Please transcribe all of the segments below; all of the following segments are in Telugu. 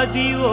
అదివో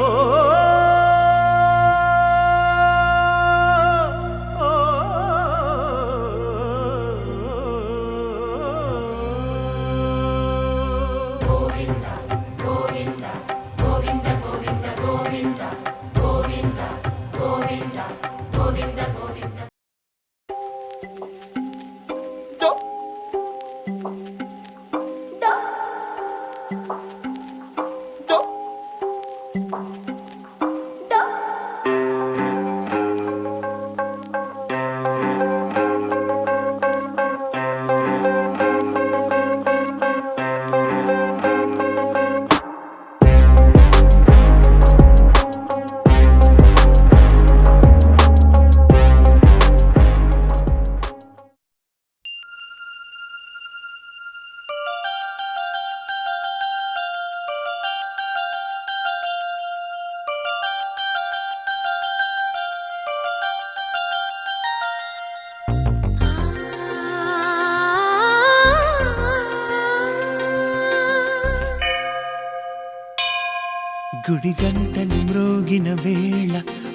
గుడి గంటలు మ్రోగిన వేళ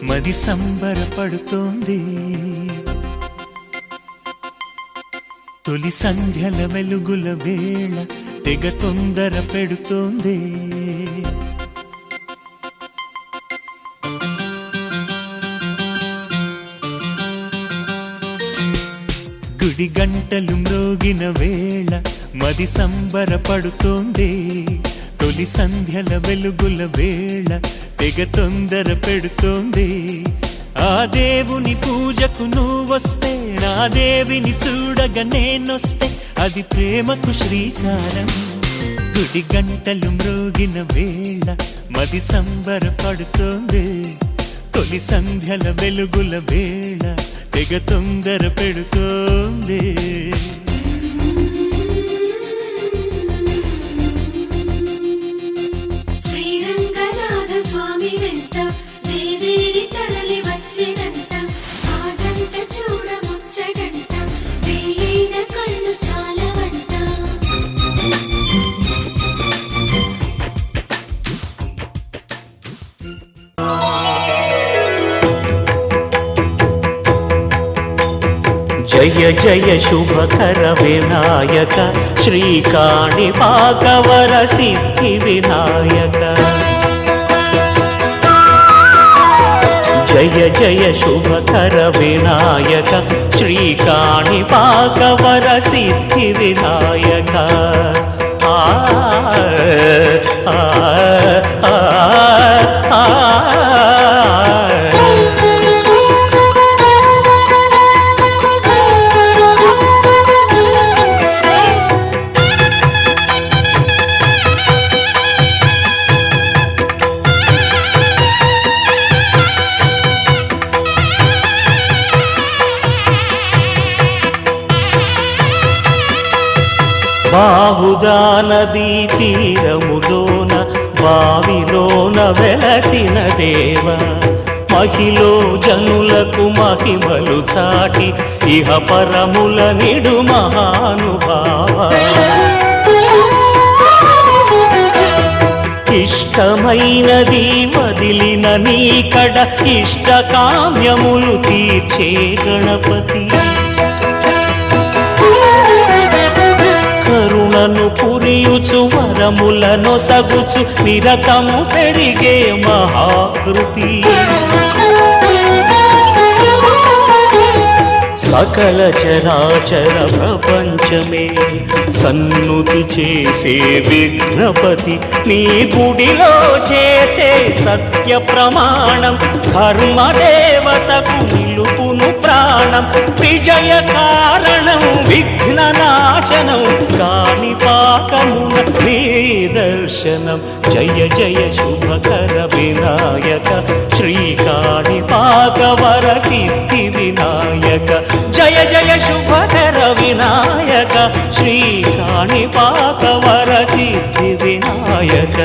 మది సంబరపడుతోంది తొలి సంధ్యల వెలుగుల వేళ తెగ తొందర పెడుతోంది గుడి గంటలు మ్రోగిన వేళ మది సంబరపడుతోంది తొలి సంధ్యల వెలుగుల వేళ తెగ తొందర పెడుతోంది ఆ దేవుని పూజకు నువ్వొస్తే నా దేవిని చూడగా నేనొస్తే అది ప్రేమకు శ్రీకారం గుడి గంటలు మ్రోగిన వేళ మది సంబరపడుతోంది తొలి సంధ్యల వెలుగుల వేళ తెగ తొందర పెడుతోంది జయ జయ శుభకర వినాయక శ్రీకాణిపాకవర సిద్ధి వినాయక జయ జయ శుభకర వినాయక శ్రీకాణిపాకవర సిద్ధి వినాయక ఆ ఆ ఆ ఆ బాహుదా నదీ తీరములోన బావిలోన వెలసిన దేవ మహిలో జనులకు మహిమలు చాటి ఇహ పరముల నిడు మహానుభావ ఇష్టమైనది వదిలిన నీకడ ఇష్ట కామ్యములు తీర్చే గణపతి కరుణను పురియుచు వరములను సగుచు నిరతము పెరిగే మహాకృతి సకల చరాచర ప్రపంచమే సన్నుతి చేసే విఘ్నపతి నీ గుడిలో చేసే సత్య ప్రమాణం ధర్మదేవతకు నిలుపును ప్రాణం విజయ కారణం విఘ్న నాశనం కాణిపాకమున నీ దర్శనం జయ జయ శుభకర వినాయక శ్రీకాణిపాకవర సిద్ధి వినాయక జయ జయ శుభకర వినాయక శ్రీకాణిపాకవర సిద్ధి వినాయక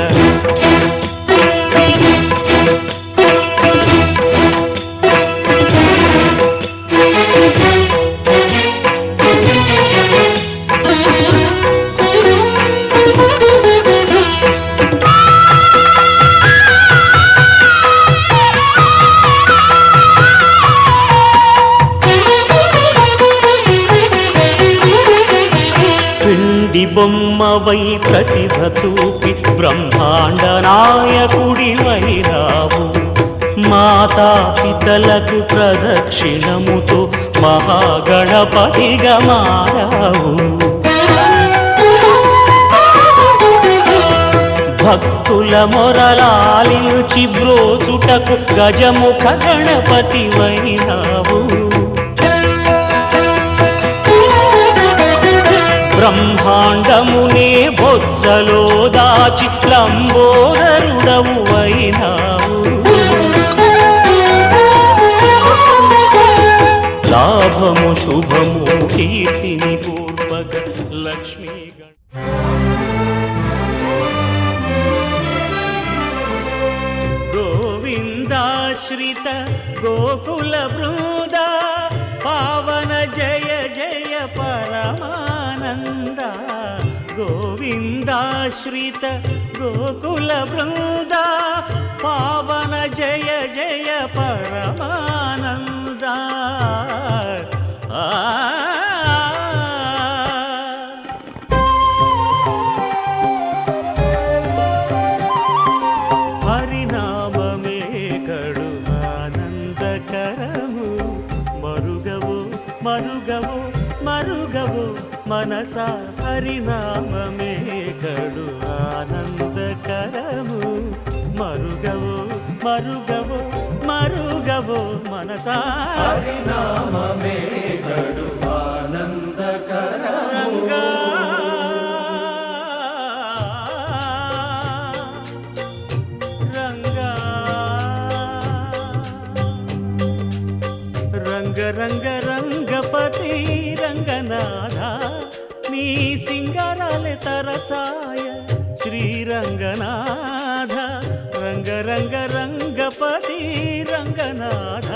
బొమ్మవై ప్రతిభ చూపి బ్రహ్మాండ నాయకుడివైరావు. మాతాపితలకు ప్రదక్షిణముతో మహాగణపతిగా మారావు. భక్తుల మొరలాలించి బ్రోచుటకు గజముఖ గణపతివైనావు. బ్రహ్మాండమునే బొజ్జలో దాచి లంబోదరుడవు అయినావు. లాభము శుభము కీర్తిని పూర్వక లక్ష్మీ గోవిందాశ్రిత గోకుల బృంద పావన జయ జయ పరమానంద. గోవిందాశ్రిత గోకుల బృంద పావన జయ జయ పరమానంద. హరినామమే కడు ఆనందకరము. మరుగవు మరుగవు మరుగవు మనసా. హరినామమే కడు ఆనందకరము. మరుగవు మరుగవు మరుగవు మనసా. హరినామమే కడు ఆనందకరము. రంగ రంగ రంగపతి రంగనాథ నీ సింగారాలే తరచాయ శ్రీరంగనాథ. రంగ రంగ రంగపతి రంగనాథ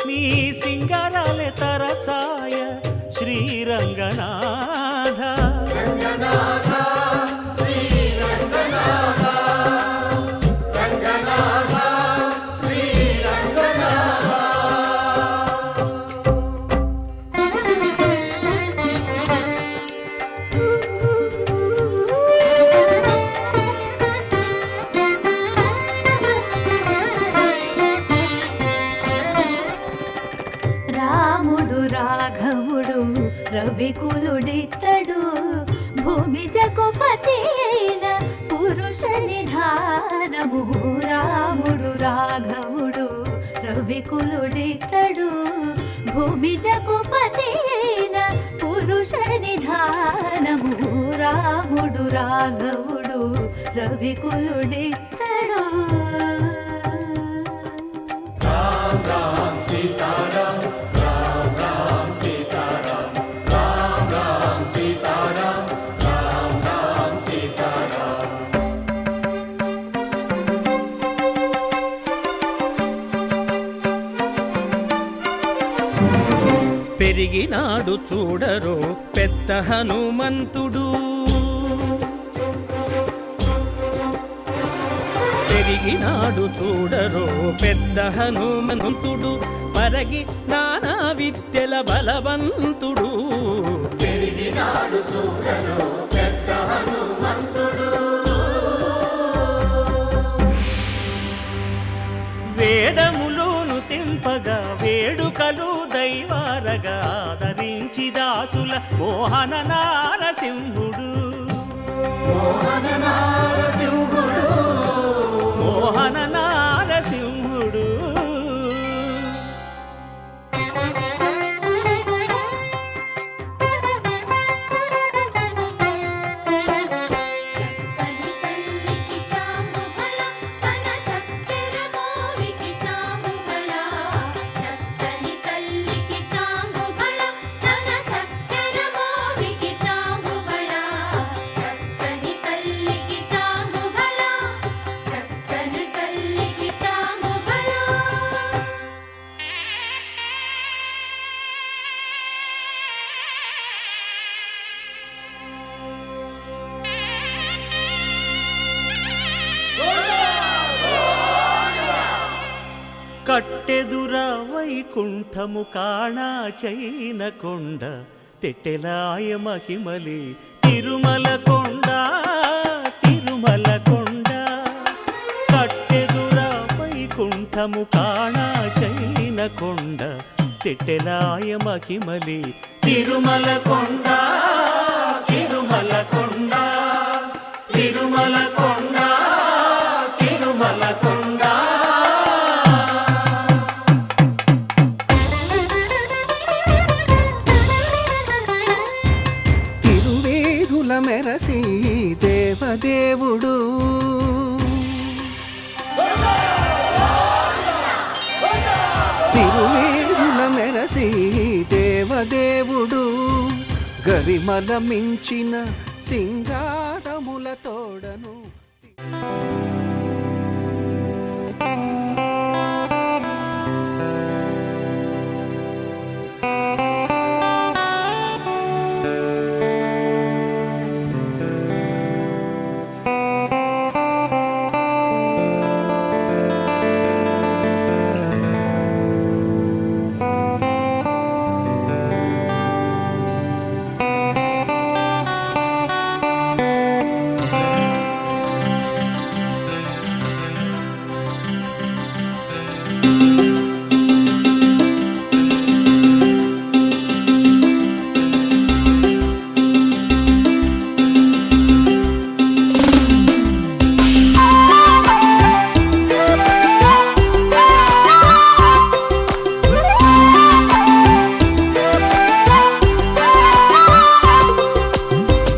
నీ సింగారాలే తరచాయ శ్రీరంగనాథ. రవికులుడితడు భూమి జగపతి అయిన పురుష నిధానము. రాముడు రాఘవుడు రవికులుడితడు భూమి జగపతి అయిన పురుష నిధానము. రాముడు రాఘవుడు రవికులుడితడు. రామ రామ సీతారామ రామ రామ సీతారామ రామ రామ సీతారామ రామ రామ సీతారామ. పెరిగినాడు చూడరో పెద్ద హనుమంతుడు. పెరిగినాడు చూడరో పెద్ద హనుమంతుడు. పరగి నానా విద్యల బలవంతుడు. పెరిగినాడు చూడరో పెద్ద హనుమంతుడు. వేదములును తెంపగా వేడుకలు దైవారగా ఆదరించి దాసుల మోహన నారసింహుడు. మోహన నారసింహుడు మోహన నారసింహుడు. కట్టెదుర వైకుంఠము కాణా చైన కొండ తెట్టెలాయ మహిమలి తిరుమల కొండ తిరుమల కొండ కట్టెదుర వైకుంఠము కాణా చైన కొండ తెట్టెలాయ మహిమలి తిరుమల కొండ తిరుమల కొండ తిరుమల కొండ తిరుమల కొండ తిరువేధుల మెరసి దేవదేవుడు తిరువేధుల మెరసి దేవదేవుడు గరిమల మించిన సింగారముల తోడను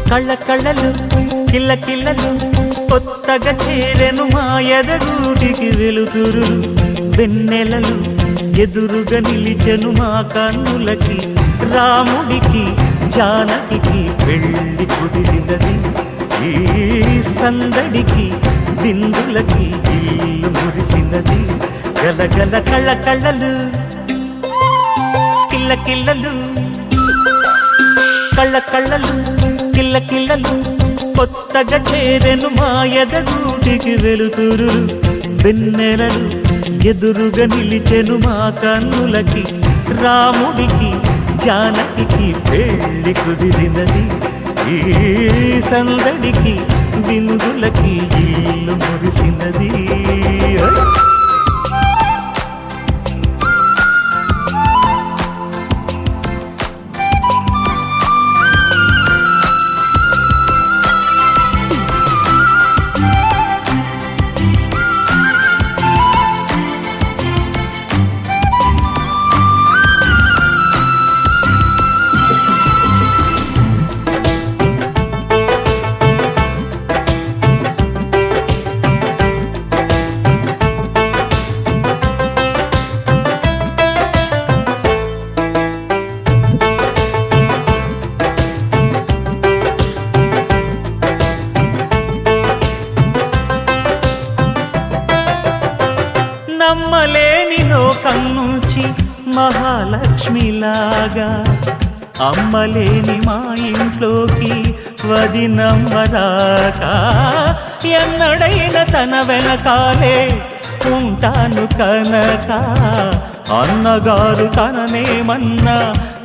కళ్ళ కళ్ళలు కిల్ల కిల్లలు కొత్తగా చేరెను మా ఎదగూటికి వెలుతురు వెన్నెలలు ఎదురుగా నిలిచెను మా కన్నులకి రాముడికి జానకి పెళ్ళి కుదిరినది ఈ సందడికి బిందులకి ఇల్లు మురిసినది గలగల కళ్ళ కళ్ళలు కిల్ల కిల్లలు కళ్ళ కళ్ళలు కిల్ల కిల్లలు కొత్తగా చేరెను మా ఎదగూటికి వెలుతురు వెన్నెలలు ఎదురుగా నిలిచెను మా కన్నులకి రాముడికి జానకి పెళ్ళి కుదిరినది ఈ సందడికి బిందులకి ఇల్లు మురిసినది నమ్మలేని లోకం నుంచి మహాలక్ష్మిలాగా అమ్మలేని మా ఇంట్లోకి వదినమ్మరాక ఎన్నడైన తన వెనకాలే ఉంటాను కనక అన్నగారు తననేమన్నా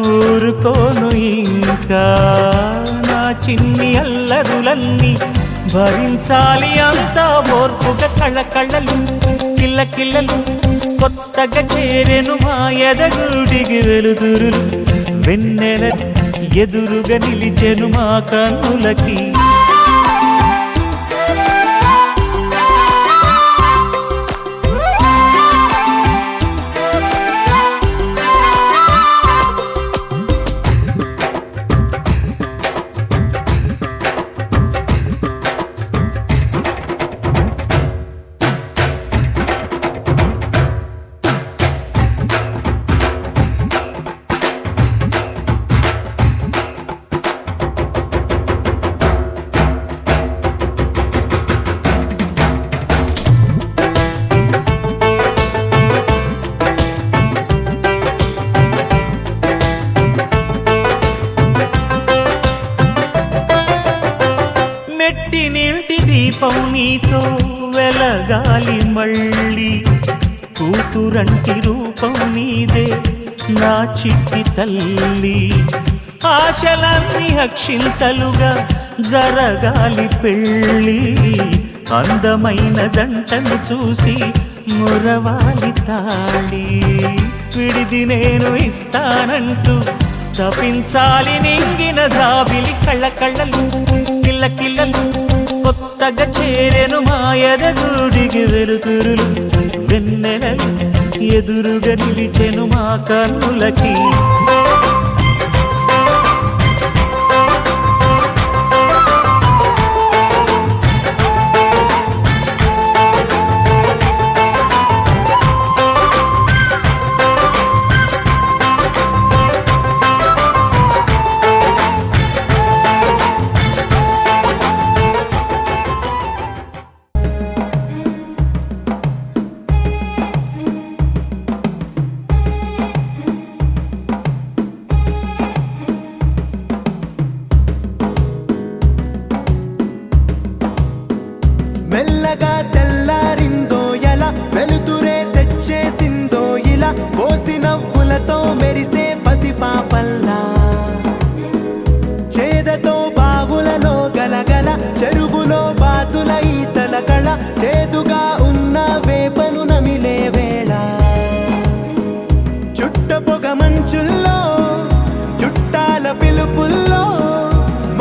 ఊరుకోను ఇంకా నా చిన్ని అల్లరులన్నీ భరించాలి అంతా ఓర్పుగా కళ్ళ కళ్ళలు కిల్ల కిల్లలు కొత్తగా చేరెను మా ఎదగూడికి వెలుతురులు వెన్నెల ఎదురుగా నిలిచెను మా కన్నులకి మెట్టి నీటి దీపం నీతో వెలగాలి మళ్ళీ కూతురంటి రూపం నీదే నా చిట్టి తల్లి ఆశలన్నీ అక్షింతలుగా జరగాలి పెళ్ళి, అందమైన జంటను చూసి మురవాలి తాళి. విడిది నేను ఇస్తానంటూ తపించాలి నింగిన జాబిలి. కళ్ళ కళ్ళలు కిల్ల కిల్లలు కొత్తగా చేరెను మాయద గుడికి వెలుతురులు. వెన్నెలలు ఎదురుగా నిలిచెను మా కన్నులకి. మెల్లగా తెల్లారిందో ఎలా, వెలుతురే తెచ్చేసిందో ఇలా, పోసి నవ్వులతో మెరిసే పసిపాపల్లా, చేదతో బావులలో గలగల, చెరువులో బాతుల ఈతల కళ, చేదుగా ఉన్న వేపను నమిలే వేళ, చుట్ట పొగ మంచుల్లో చుట్టాల పిలుపుల్లో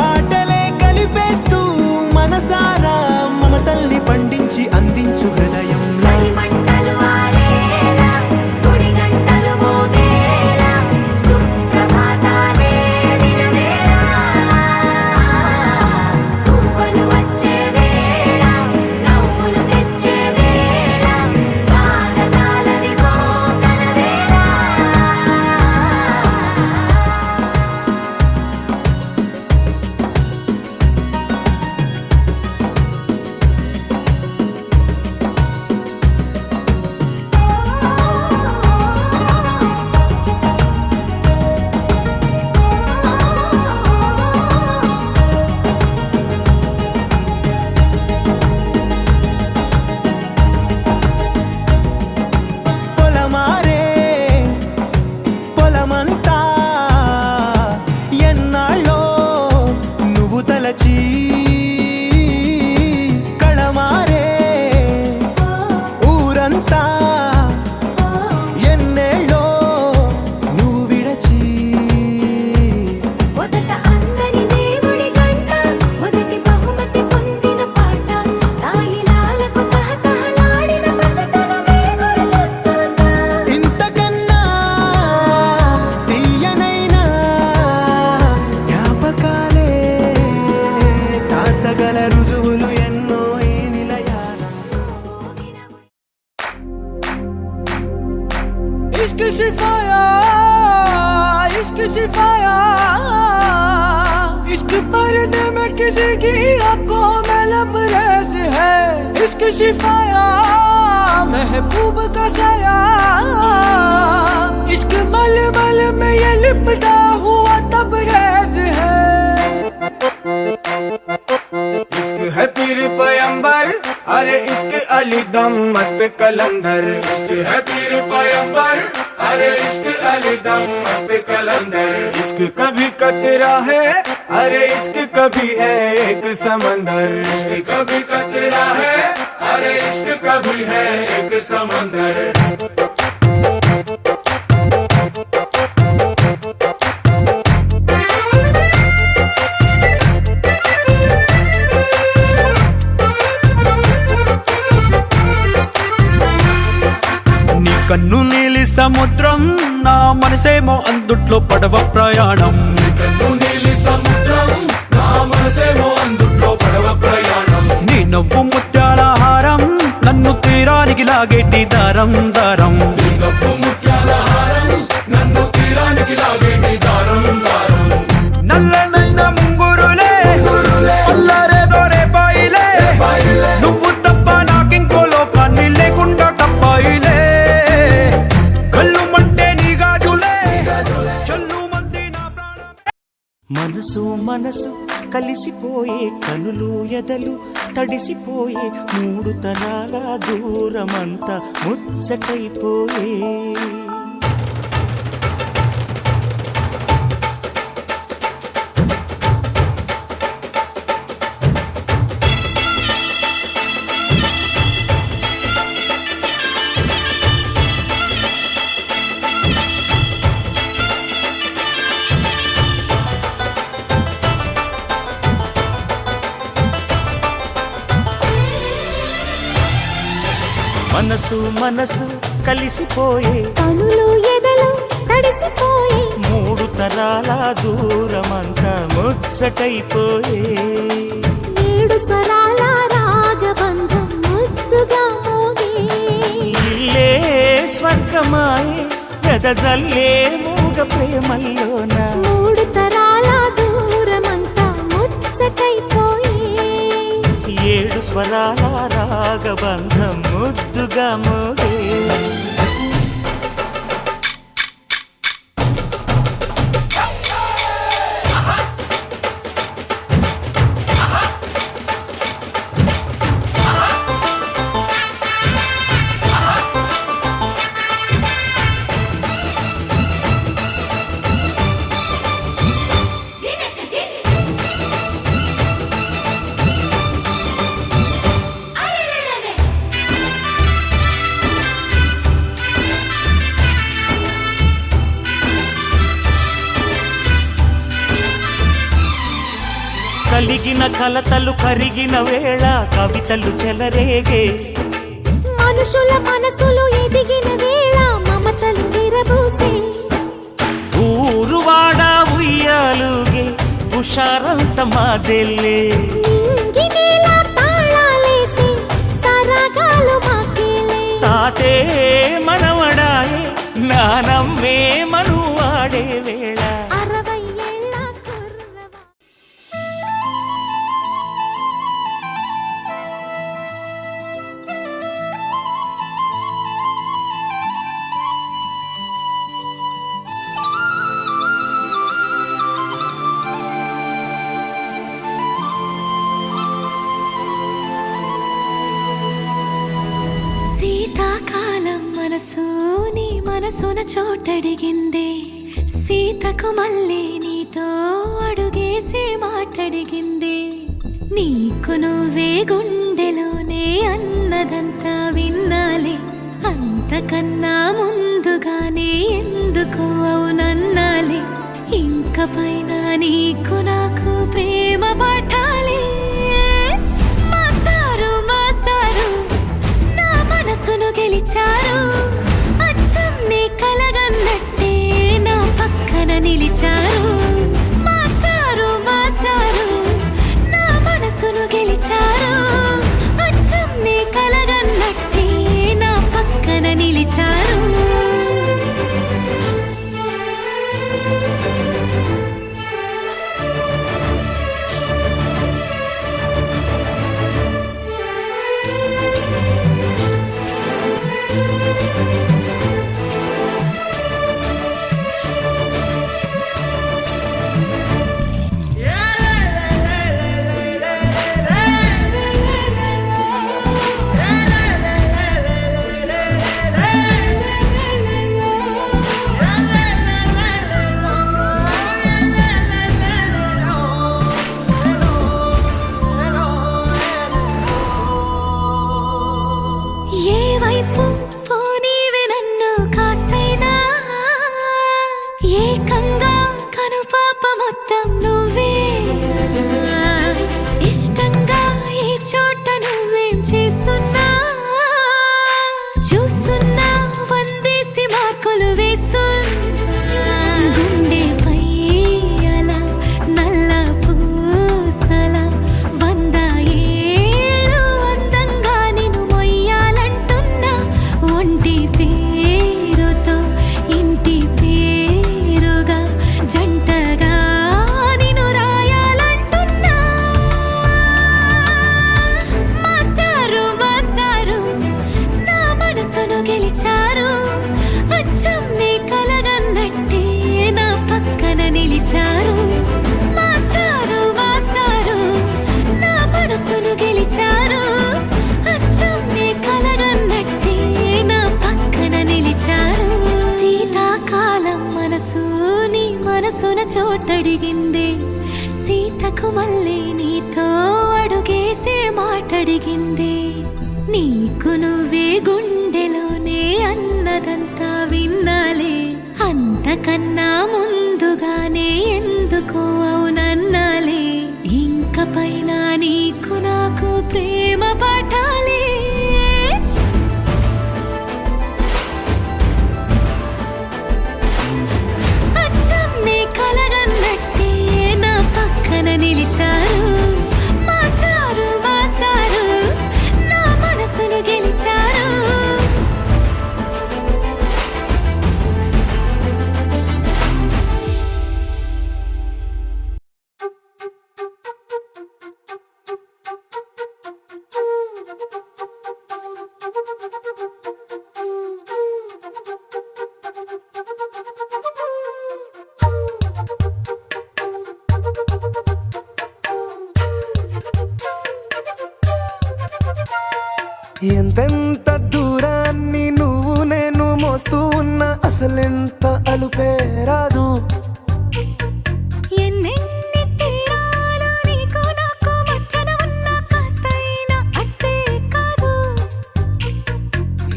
మాటలే కలిపేస్తూ మనసారా మమతల్ని పండించి అందించు హృదయం. చలిమంటలు ఆరేలా, గుడి గంటలు మోగేలా, సుప్రభాతాలే దినవేళ, పువ్వులు వచ్చే వేళ, నవ్వులు తెచ్చే వేళ, స్వాగతాలదిగో కనవేళ. పొలమారే పొలమంతా ఎన్నాళ్ళో నువ్వు తలచి, కళమారే ఊరంతా ఎన్నేళ్ళో నువ్వు విడచి. మొదట అందని దేవుడి గంట, మొదటి బహుమతి పొందిన పాట, తాయిలాలకు తహతహలాడిన పసితనమే గుర్తొస్తుందా? ఇంతకన్నా తీయనైనా జ్ఞాపకాలే దాచగల రుజువులు ఎన్నో ఈ నిలయాల. इश्क शिफाया, इश्क शिफाया, इश्क पर्दे में किसी की आंखों में लबरेज है. इश्क शिफाया, महबूब का साया, इश्क मलमल में ये लिपटा हुआ तबरेज है. इश्क है पीर पैगंबर, अरे इश्क अली दम मस्त कलंदर. इश्क है पीर पैगंबर, अरे इश्क अली दम मस्त कलंदर. इश्क कभी कतरा है, अरे इश्क कभी है एक समंदर. इश्क कभी कतरा है, अरे इश्क कभी है एक समंदर. నీ కన్ను నీలి సముద్రం, నా మనసేమో అందుట్లో పడవ ప్రయాణం. కన్ను నీలి సముద్రం, నా మనసేమో అందుట్లో పడవ ప్రయాణం. నీ నవ్వు ముత్యాల హారం, నన్ను తీరానికి లాగేటి దారం దారం. నీ నవ్వు ముత్యాల హారం, నన్ను తీరానికి లాగేటి దారం దారం. నల్లనైన ముంగురులే అల్లారేదో రేపాయిలే, నువ్వు తప్ప నాకింకో లోకాన్ని లేకుండా కప్పాయిలే. కళ్ళు మంటే నీ గాజులే, చల్లు మంది నా ప్రాణం. మనసు మనసు కలిసిపోయే, కనులు ఎదలు తడిసిపోయే, మూడు తరాల దూరమంతా ముచ్చటైపోయే. మనసు మనసు కలిసిపోయే కనులు ఎదలు తడిసిపోయే మూడు తరాల దూరమంతా ముచ్చటైపోయే ఏడు స్వరాల రాగబంధం ముద్దుగా మోగే ఇల్లే స్వర్గమాయే వెదజల్లే మూగ ప్రేమల్లోన మూడు తరాల దూరమంతా ముచ్చటైపోయే ఏడు స్వరాల రాగబంధం ముద్దుగా మోగే కలిగిన కలతలు కరిగిన వేళ కవితలు చెలరేగే మనుషుల మనసులు ఎదిగిన వేళ మమతలు విరబూసే ఊరువాడ ఉయ్యాలుగే హుషారంత మాదెల్లే నింగినేల తాళాలేసి సరాగాలు మాకేలే తాతే మనవడాయే నానమ్మే మనువాడే వేళ 60 ఏళ్ళ కుర్రవా శీతాకాలం మనసు నీ మనసున చోటడిగిందే సీతకు మళ్ళీ నీతో అడుగేసి మాటడిగిందే నీకు నువ్వే గుండెలోనే అన్నదంతా విన్నాలే అంతకన్నా ముందుగానే ఎందుకు అవునన్నాలే ఇంక పైన నీకు నాకు ప్రేమ పాఠాలే మాస్టారు మాస్టారు నా మనసును గెలిచారు అచ్చం నీ కలగన్నట్టే నా పక్కన నిలిచారు మాస్టారు మాస్టారు నా మనసును గెలిచారు అచ్చం నీ కలగన్నట్టే నా పక్కన నిలిచారు ఏ వైపు పోనీవి నన్ను కాస్తైనా ఏకంగా కనుపాప మొత్తం నువ్వేనా ఇష్టంగా ఏ చోట నువ్వేం చేస్తున్నా చూస్తున్నా వందేసి మార్కులు వేస్తున్నా గుండెపై అలా నల్ల పూసల 100 ఏళ్ళు అందంగా నిన్ను మొయ్యాలంటున్నా ఒంటి పేరుతో ఇంటి పేరుగా జంటగా నిన్ను రాయాలంటున్నా మాస్టారు మాస్టారు నా మనసును గెలిచారు అచ్చం నీ కలగన్నట్టే నా పక్కన నిలిచారు మాస్టారు మాస్టారు నా మనసును గెలిచారు అచ్చం నీ కలగన్నట్టే నా పక్కన నిలిచారు శీతాకాలం మనసు నీ మనసున చోటడిగిందే సీతకు మళ్ళీ నీతో అడుగేసే మాటడిగిందే నీకు నువ్వే గుండెలోనే అన్నదంతా విన్నాలే అంతకన్నా ముందుగానే ఎందుకు అవునన్నాలే ఇంక పైన నీకు నాకు ప్రేమ పాఠాలే ఎంతెంత దూరాన్ని నువ్వు నేను మోస్తూ ఉన్నా అసలెంత అలుపే రాదు. ఎన్నెన్ని తీరాలు నీకు నాకు మధ్యన ఉన్న కాస్తైనా అట్టే కాదు.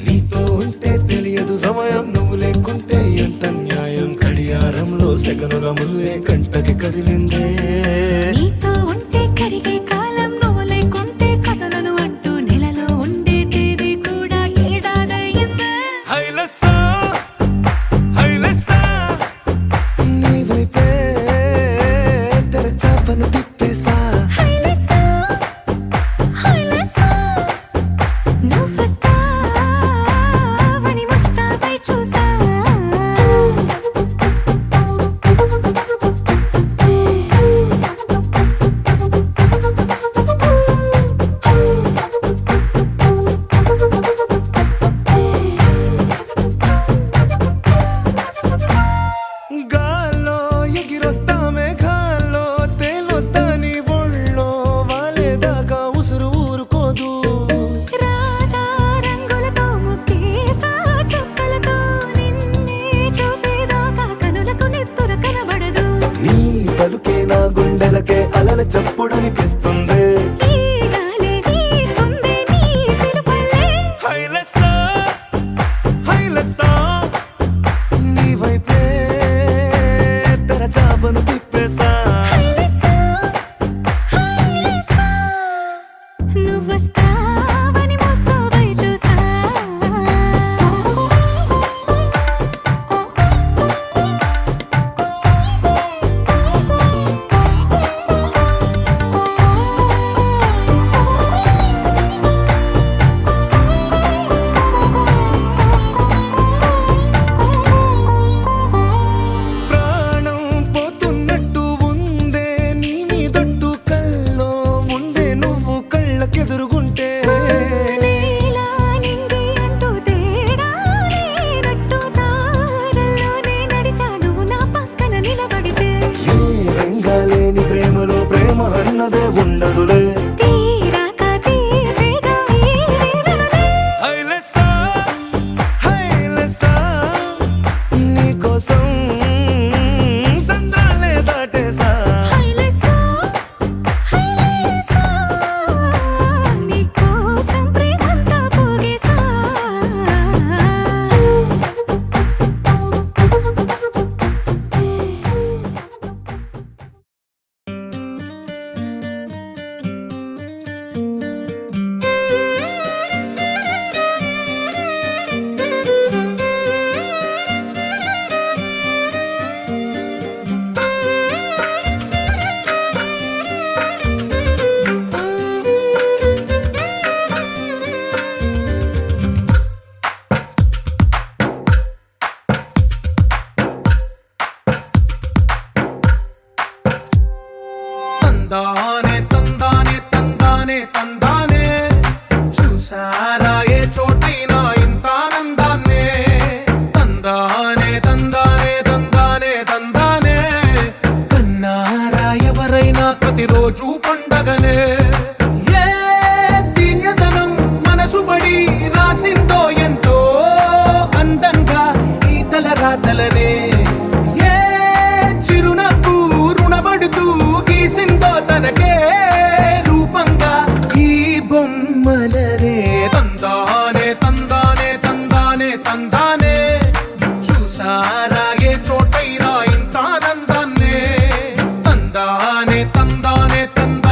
నీతో ఉంటే తెలియదు సమయం, నువ్వు లేకుంటే ఎంత న్యాయం. గడియారంలో సెకనుల ముల్లే కంటకి కదిలిందే. నీతో ఉంటే కరిగే కాలం, నువ్వు లేకుంటే కథలను అంటూ నెలలో ఉండే తేదీ కూడా ఏడాదయ్యిందే. హైలెస్సా హైలెస్సా నీ వైపే తెరచాపను తిప్పేసా. హైలెస్సా హైలెస్సా నువ్వొస్తావని ముస్తాబై చూసా. గాల్లో ఎగిరొస్తా మేఘాల్లో తేలొస్తా నీ ఒళ్ళో వాలేదాకా ఉసురు ఊరుకోదు. రాజా రంగులతో ముక్కేసా చుక్కలతో నిన్నే చూసేదాకా కనులకు నెత్తుర కనబడదు. నీ పలుకే నా గుండెలకే అలల చప్పుడనిపిస్తుంది. ఈ గాలే వీస్తుంది నీ పిలుపుల్లే. హైలెస్సా హైలెస్సా నీ వైపే తెరచాపను తిప్పేసా. హైలెస్సా హైలెస్సా నువ్వొస్తావని ముస్తాబై చూసా. ప్రాణం పోతున్నట్టు ఉందే నీ మీదొట్టు కల్లో ఉండే నువ్వు కళ్ళకెదురుగుంటే. నీలా నింగి అంటూ తేడా లేనట్టు దారుల్లోనే నడిచా నువ్వు నా పక్కన నిలబడితే. ఏ బెంగాలేని ప్రేమలో ప్రేమ అన్నదే ఉండదులే. తీరాక తీపేగా ఈ వేదనలే. హైలెస్సా హైలెస్సా నీకోసం సంద్రాలే దాటేసా. హైలెస్సా హైలెస్సా నీకోసం ప్రేమంతా పోగేసా. తందానే తందానే తందానే తందానే చూసారా ఏ చోటైనా ఇంత ఆనందాన్నే. తందానే తందానే తందానే తందానే కన్నారా ఎవరైనా ప్రతిరోజు పండగనే. ఏ దివ్యతనం మనసు పడి రాసిందో ఎంతో అందంగా ఈ తలరాతలనే. ఏ చిరునవ్వు రుణపడుతూ గీసిందో తనకే రూపంగా ఈ బొమ్మలనే. తందానే తందానే తందానే తందానే చూసారా ఏ చోటైనా ఇంత ఆనందాన్నే. తందానే తందానే తందానే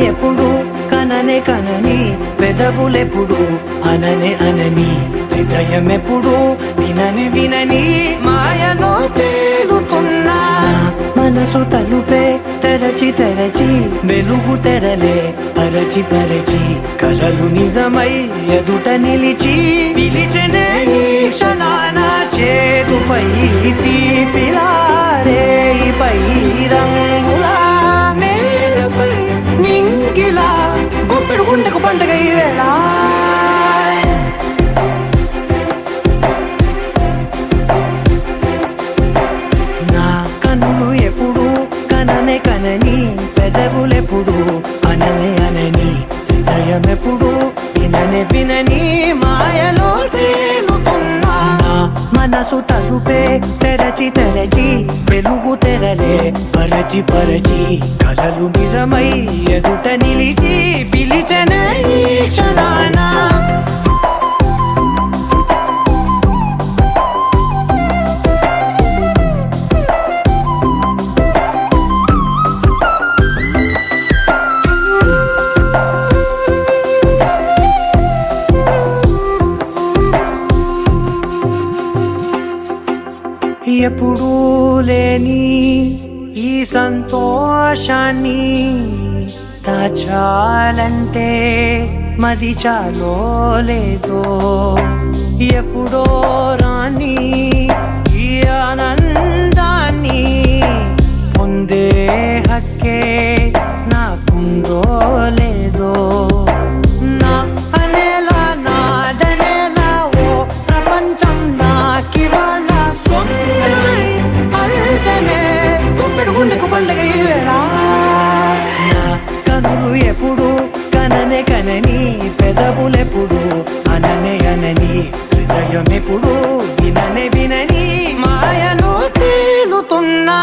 ఎప్పుడు కననే కనని పెదవులెప్పుడు అననే అనని హృదయం ఎప్పుడు వినని వినని మాయలో తేలుతున్నా మనసు తలుపే తెరచి తెరచి వెలుగు తెరలే పరచి పరచి కలలు నిజమై ఎదుట నిలిచి పిలిచనే ఈ క్షణాన చేతుపై తీపిలారే పై రంగులా నేలపై నింగిలా గుప్పెడు గుండెకు పండుగ ఈ వేళ నా కన్నులు ఎప్పుడు కననే కనని పెదవులెప్పుడు అననే అనని హృదయం ఎప్పుడు విననే వినని మాయలో తేలుతున్నా నా మనసు తలుపే తెరచి తెరచి వెలుగు తెరలే పరచి పరచి కలలు నిజమై ఎదుట నిలిచి పిలిచనే ఈ క్షణాన ఎప్పుడూ లేని ఈ సంతోషాన్ని దాచాలంటే మది చాలో లేదో ఎప్పుడో రాని ఈ ఆనందాన్ని పొందే హక్కే నాకుందో లేదో నా అనేలా నాదనేలా ఓ ప్రపంచం నాకివాళ్ళ గుండెకు పండుగ ఈ వేళ నా కనులు ఎప్పుడు కననే కనని పెదవులెప్పుడు అననే అనని హృదయం ఎప్పుడు విననే వినని మాయలో తేలుతున్నా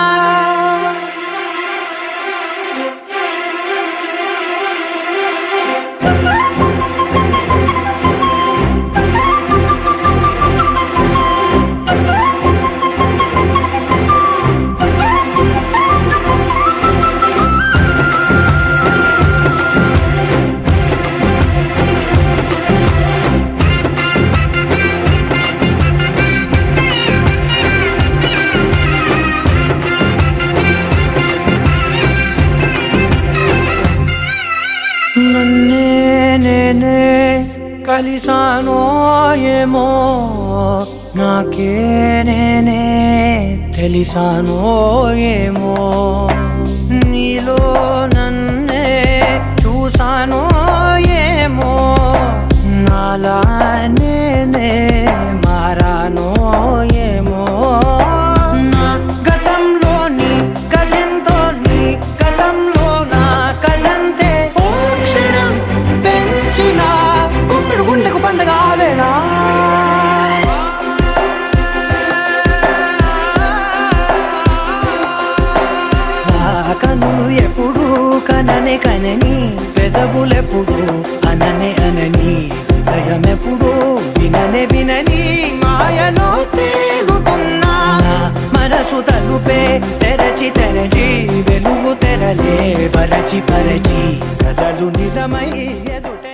నన్నే నేనే కలిసానో ఏమో నాకే నేనే తెలిసానో ఏమో నీలో నన్నే చూసానో ఏమో నాలా నేనే మారానో ఏమో నా గతంలోని కథంతో నీ గతంలో నా కథంతే ఓ క్షణం పెంచిన గుప్పెడు గుండెకు పండుగ వేళ కనులు ఎప్పుడు కననే కనని పెదవులెప్పుడు అననే అనని హృదయం ఎప్పుడు విననే వినని మాయలో తేలుతున్నా మనసు తలుపే తెరచి తెరచి వెలుగు తెరలే పరచి పరచి కలలు నిజమై ఎదుట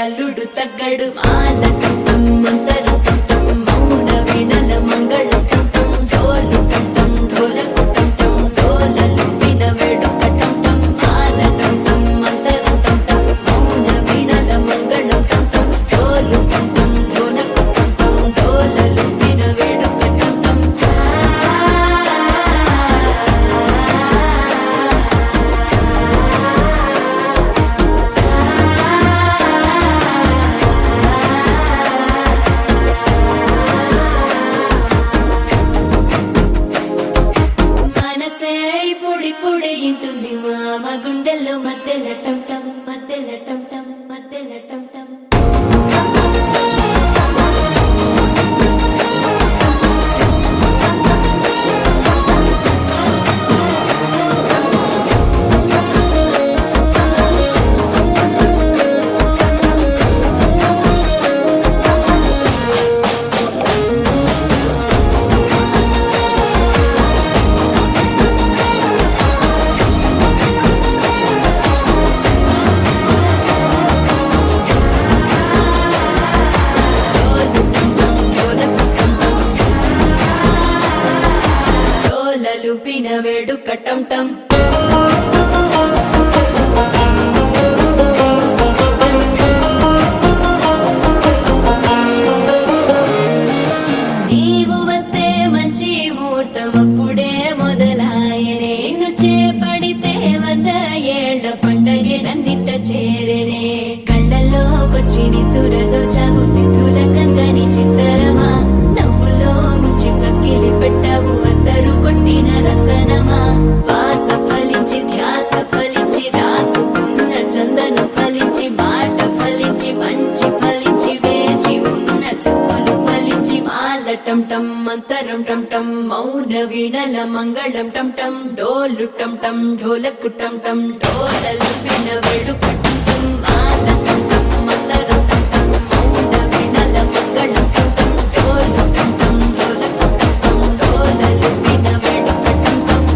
అల్లుడు తగ్గడు మాల కంఠం మంతరం కంఠం మౌన వీణల మంగళం కంఠం డోలు కంఠం ఢోలకు కంఠం డోలలు విన వేడుక కంఠం మాల కంఠం మంతరం కంఠం మౌన వీణల మంగళం కంఠం డోలు కంఠం ఢోలకు కంఠం డోలలు విన వేడుక కంఠం వేడుక టం టం నీవు వస్తే మంచి ముహూర్తం అప్పుడే మొదలాయనే నిన్ను చేపడితే 100 ఏళ్ల పండగే నన్నిట్ట చేరేనే కళ్ళల్లోకొచ్చి నిద్దురదోచావు సిద్ధుల కందని చిత్తరమా నవ్వులో ముంచి చక్కిలి పెట్టావు అద్దరు కొట్టిన రతనమా శ్వాస ఫలించి ధ్యాస ఫలించి రాసుకున్న చందనం ఫలించి మాట ఫలించి మంచి ఫలించి వేచి ఉన్న చూపులు ఫలించి మాల టం టం మంతరం టం టం మౌన వీణల మంగళం టం టం డోలు టం టం ఢోలకు టం టం డోలలు విన వేడుక టం టం మాల టం టం మంతరం టం టం మౌన వీణల మంగళం టం టం డోలు టం టం ఢోలకు టం టం డోలలు విన వేడుక టం టం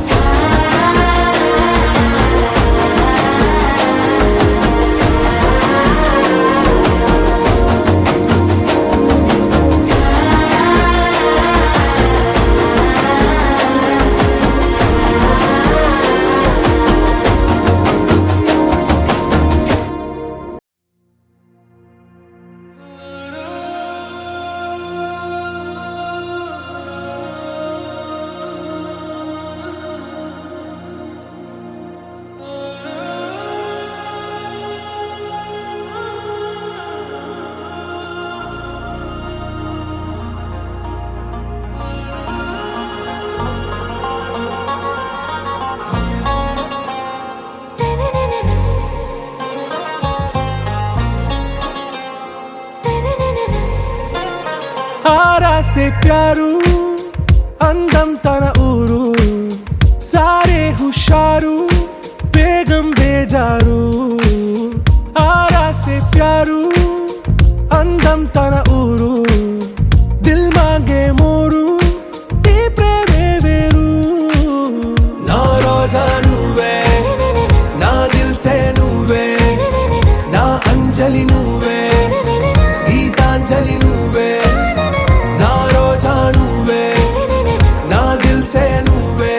आरा से प्यारू అందం తన ఊరు సారే హుషారు బేగం బేజారు ఆరా से प्यारू అందం తన ఊరు దిల్ మాంగే మోరు ఈ ప్రేమే వేరు నా రోజా నువ్వే నా దిల్ సే నువ్వే నా అంజలి నువ్వే గీతాంజలి నువ్వే నా రోజా నువ్వే నా దిల్ సే నువ్వే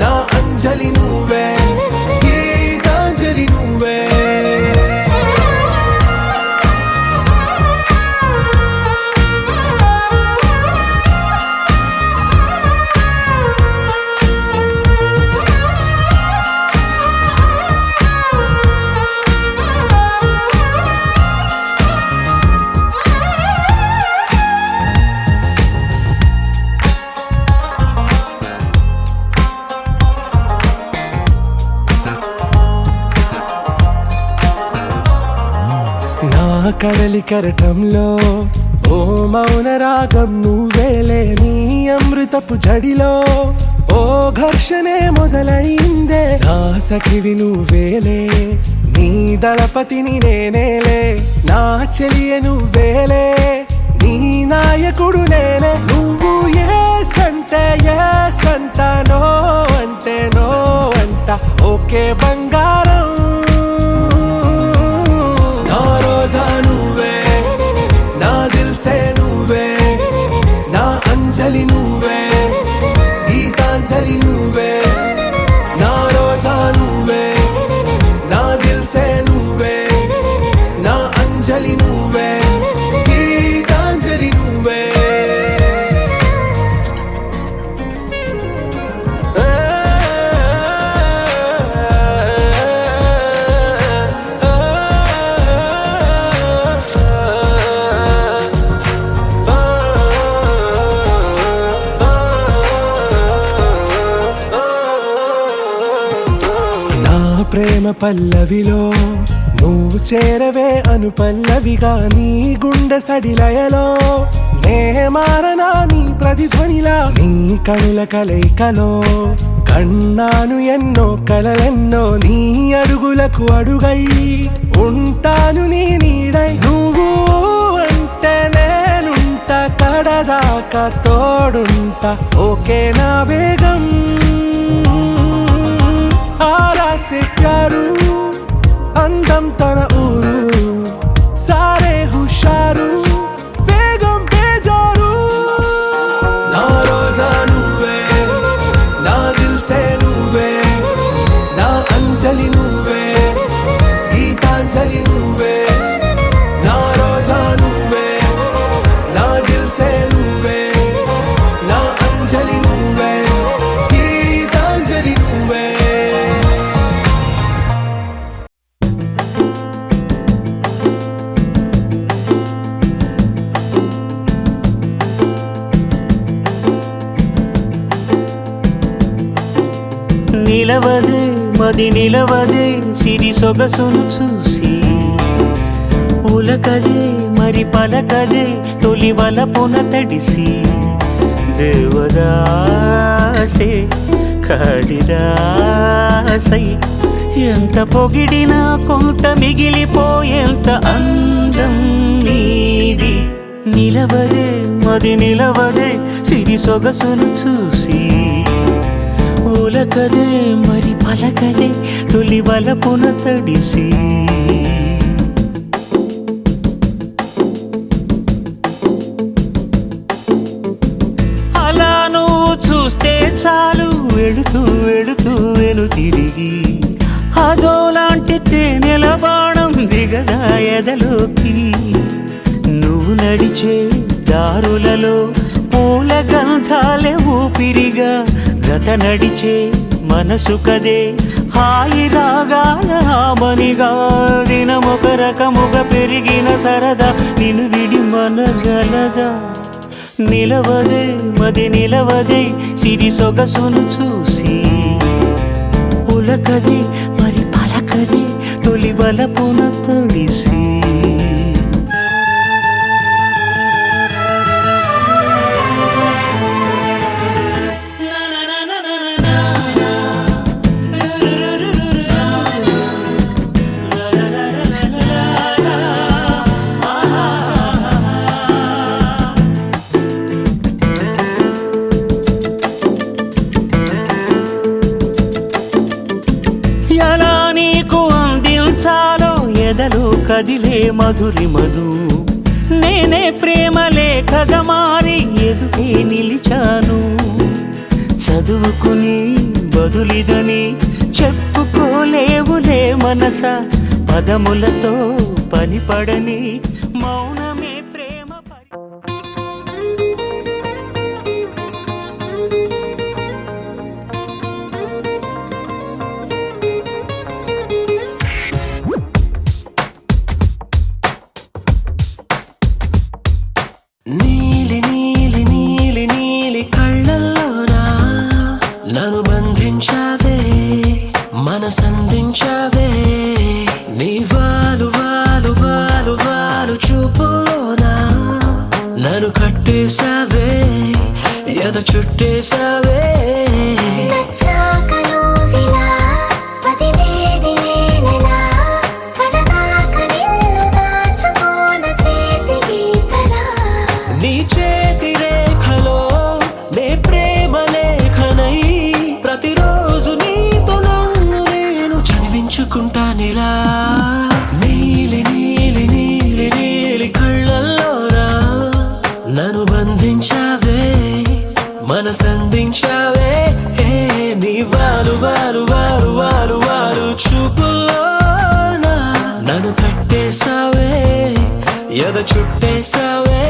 నా అంజలి నువ్వే గీతాంజలి నువ్వే నా కడలి కరటంలో ఓ మౌన రాగం నువ్వేలే నీ అమృతపు జడిలో ఓ ఘర్షణే మొదలైందే నా సఖివి నువ్వేలే నీ దళపతిని నేనేలే నా చెలియ నువ్వేలే నీ నాయకుడు నేనే నువ్వు ఏ సంట నో అంటే నో అంట ఓకే బంగారం నా రోజా నువ్వే నా దిల్ సే నువ్వే నా అంజలి నువ్వే గీతాంజలి నువ్వే నా రోజా నువ్వే నా దిల్ సే నువ్వే నా అంజలి నువ్వే గీతాంజలి నువ్వే నా ప్రేమ పల్లవిలో నువ్వు చేరవే అను పల్లవిగా నీ గుండె సడిలయలో నే మారనా నీ ప్రతిధ్వనిలా నీ కనుల కలయికలో కన్నాను ఎన్నో కలలెన్నో నీ అడుగులకు అడుగై ఉంటాను నీ నీడై నువ్వు అంటే నేనుంట కడదాకా తోడుంటా ఓకే నా బేగం ఆరా से प्यारू అందం తన ఊరు సారే హుషారు బేగం బేజారు నా రోజా నువ్వే నా దిల్ నిలవదే మది నిలవదే సిరి సొగసును చూసి ఉలకదే మరి పలకదే తొలి వలపున తడిసి దేవదాసే కాళిదాసై ఎంత పొగిడినా కొంత మిగిలిపోయేంత అందం నీది నిలవదే మది నిలవదే సిరి సొగసును చూసి ఉలకదే మరి పలకదే తొలి వలపున తడిసి అలా నువ్వు చూస్తే చాలు వెళుతూ వెళుతూ వెను తిరిగి అదోలాంటి తేనెల బాణం దిగదా ఎదలోకి నువ్వు నడిచే దారులలో పూల గంధాలే ఊపిరిగా గత నడిచే మనసు కదే హాయి రాగాల హామనిగా దినమొక రకముగా పెరిగిన సరదా నిన్ను విడి మనగలదా నిలవదే మది నిలవదే సిరి సొగసును చూసి ఉలకదే మరి పలకదే తొలి వలపున తడిసి ఎలా నీకు అందించాలో ఎదలో కదిలే మధురిమను నేనే ప్రేమ లేఖగా మారి ఎదుటే నిలిచాను చదువుకుని బదులిదని చెప్పుకోలేవులే మనస పదములతో పనిపడని మౌనమే ప్రేమ నీలి నీలి నీలి నీలి కళ్ళల్లోనా నన్ను బంధించావే మనసందించావే నీ వాలు వాలు వాలు వాలు చూపులోనా నన్ను కట్టేశావే ఎద చుట్టేశావే నీ చేతి రేఖలో నే ప్రేమ లేఖనై ప్రతిరోజు నీతో నన్ను నేను చదివించుకుంటానిలా నీలి నీలి నీలి నీలి కళ్ళల్లోనా నన్ను బంధించావే మనసందించావే నీ వారు వారు వారు వారు వారు చూపులోనా నన్ను కట్టేశావే ఎద చుట్టేశావే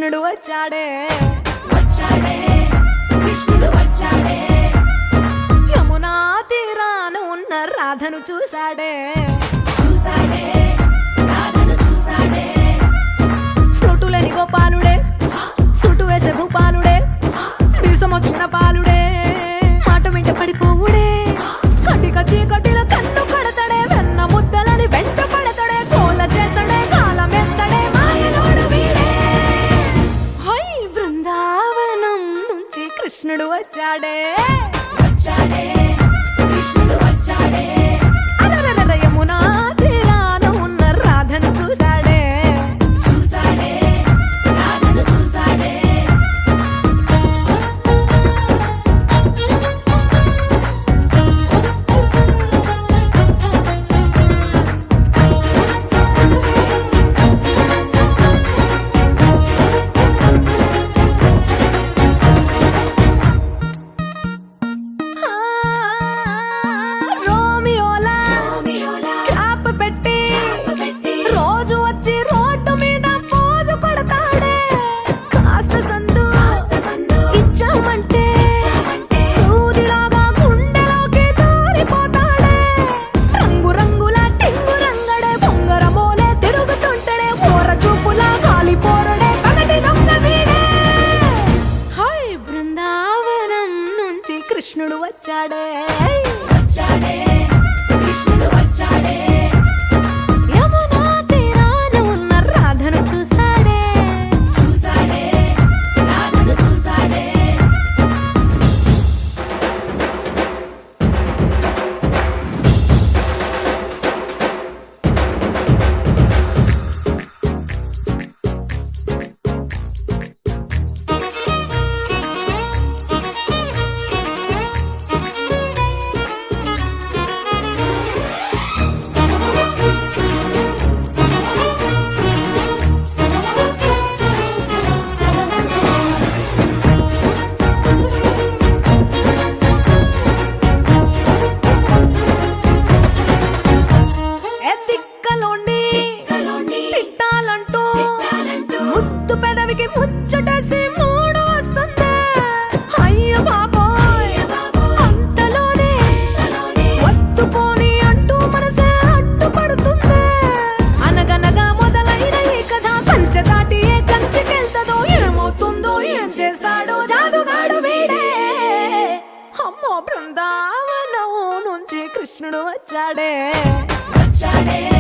కృష్ణుడు వచ్చాడే వచ్చాడే కృష్ణుడు వచ్చాడే యమునా తీరాన ఉన్న రాధను చూశాడే చూశాడే రాధను చూశాడే ఫ్రూటులేని గోపాలుడే సుటు వేసే భూపాలుడే మీసమొచ్చిన పాలుడే మాట వెంట పడిపోవుడే కటిక చీకటిలో కన్ను కడతాడే వెన్న ముద్దలని వెంట పడతాడే కోల చేస్తాడే కాలం వేస్తాడే మాయలోడు వీడే హై బృందావనం నుంచి కృష్ణుడు వచ్చాడే వచ్చాడే కృష్ణుడు వచ్చాడే అలరర యమునా తీరాన ఉన్న రాధను చూశాడే చూశాడే రాధను చూశాడే రోమియోలా క్లాప్ పెట్టి రోజు వచ్చి రోడ్డు మీద పోజు కొడతాడే కాస్త సందు ఇచ్చామంటే సూదిలాగా గుండెలోకి దూరిపోతాడే రంగు రంగుల టింగు రంగడే బొంగరమోలే తిరుగుతుంటాడే ఓర చూపులా గాలి పోరడే పగటి దొంగ వీడే హై బృందావనం నుంచి కృష్ణుడు వచ్చాడే వచ్చాడే కృష్ణుడు వచ్చాడే యమునా తీరాన ఉన్న రాధను చూశాడే చూశాడే రాధను చూశాడే తిక్కలోండి తిట్టాలంటూ ముద్దు పెదవికి ముచ్చటేసి మూడు వస్తుంది అయ్య బాబోయ్ అంతలోనే ఒత్తుకోని అంటూ మనసే అడ్డుపడుతుంది అనగనగా మొదలైన ఈ కథ కంచె దాటి ఏ కంచెకెళ్తదో ఏమవుతుందో ఏం చేస్తాడో జాదుగాడు వీడే అమ్మో బృందావనం నుంచి కృష్ణుడు వచ్చాడే వచ్చాడే